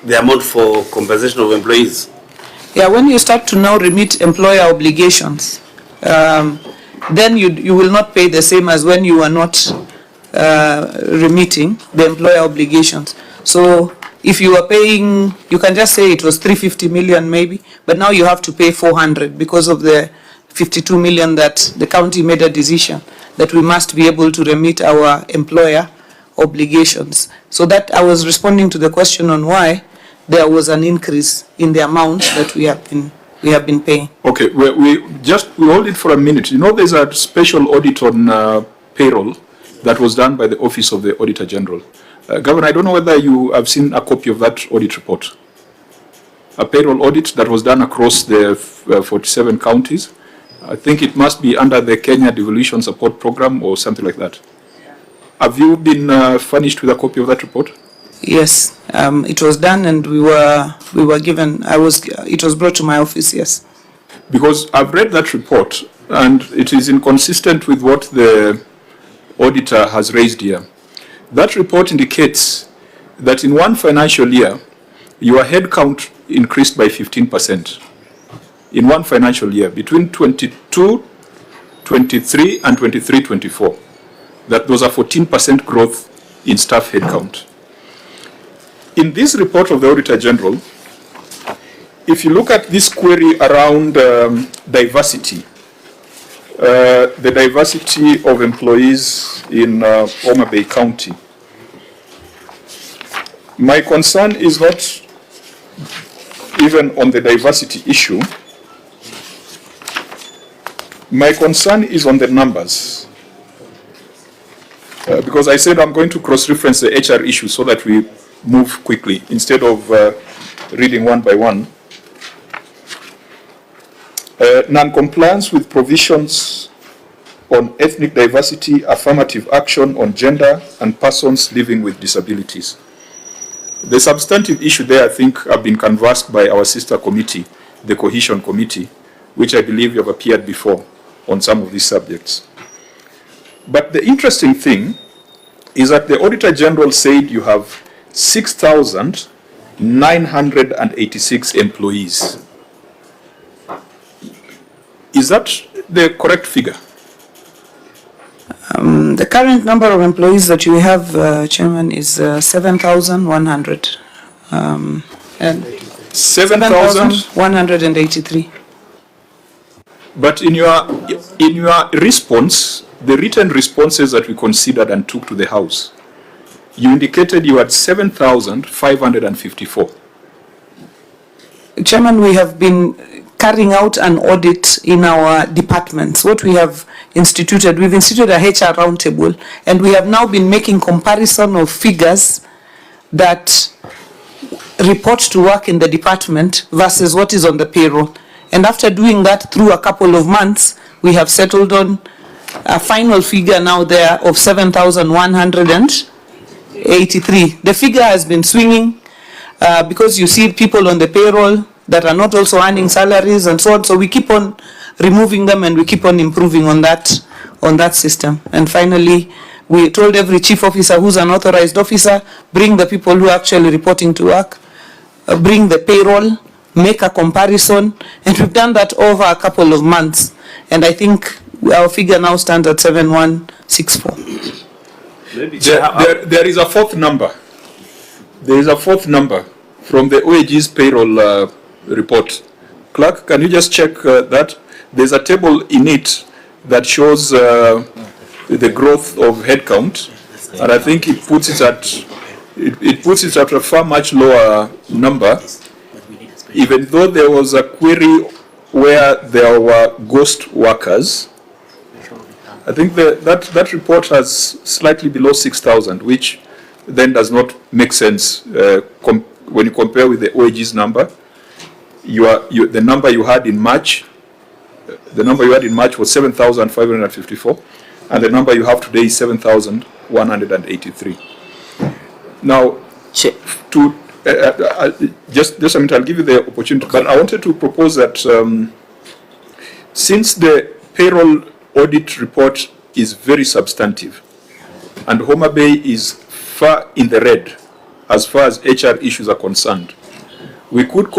the amount for compensation of employees? Yeah, when you start to now remit employer obligations, then you will not pay the same as when you are not remitting the employer obligations. So if you are paying, you can just say it was 350 million maybe, but now you have to pay 400 because of the 52 million that the county made a decision that we must be able to remit our employer obligations. So that I was responding to the question on why there was an increase in the amount that we have been paying. Okay, we hold it for a minute. You know, there's a special audit on payroll that was done by the Office of the Auditor General. Governor, I don't know whether you have seen a copy of that audit report. A payroll audit that was done across the 47 counties. I think it must be under the Kenya Devolution Support Program or something like that. Have you been furnished with a copy of that report? Yes, it was done, and we were given. It was brought to my office. Yes. Because I've read that report, and it is inconsistent with what the auditor has raised here. That report indicates that in one financial year, your head count increased by 15%. In one financial year, between 22, 23, and 23, 24. That was a 14% growth in staff headcount. In this report of the Auditor General, if you look at this query around diversity, the diversity of employees in Mutembei County, my concern is not even on the diversity issue. My concern is on the numbers. Because I said I'm going to cross-reference the HR issue so that we move quickly instead of reading one by one. Non-compliance with provisions on ethnic diversity, affirmative action on gender, and persons living with disabilities. The substantive issue there, I think, have been canvassed by our sister committee, the Cohesion Committee, which I believe you have appeared before on some of these subjects. But the interesting thing is that the Auditor General said you have 6,986 employees. Is that the correct figure? The current number of employees that you have, Chairman, is 7,100. And 7,183. But in your response, the written responses that we considered and took to the House, you indicated you had 7,554. Chairman, we have been carrying out an audit in our departments. What we have instituted, we've instituted a HR roundtable, and we have now been making comparison of figures that report to work in the department versus what is on the payroll. And after doing that through a couple of months, we have settled on a final figure now there of 7,183. The figure has been swinging because you see people on the payroll that are not also earning salaries and so on. So we keep on removing them and we keep on improving on that system. And finally, we told every chief officer who's an authorized officer, bring the people who are actually reporting to work, bring the payroll, make a comparison, and we've done that over a couple of months. And I think our figure now stands at 7,164. There is a fourth number. There is a fourth number from the OAG's payroll report. Clerk, can you just check that? There's a table in it that shows the growth of headcount, and I think it puts it at a far much lower number, even though there was a query where there were ghost workers. I think that report has slightly below 6,000, which then does not make sense when you compare with the OAG's number. The number you had in March, was 7,554, and the number you have today is 7,183. Now, just a minute, I'll give you the opportunity, but I wanted to propose that since the payroll audit report is very substantive, and Mutembei is far in the red as far as HR issues are concerned. We could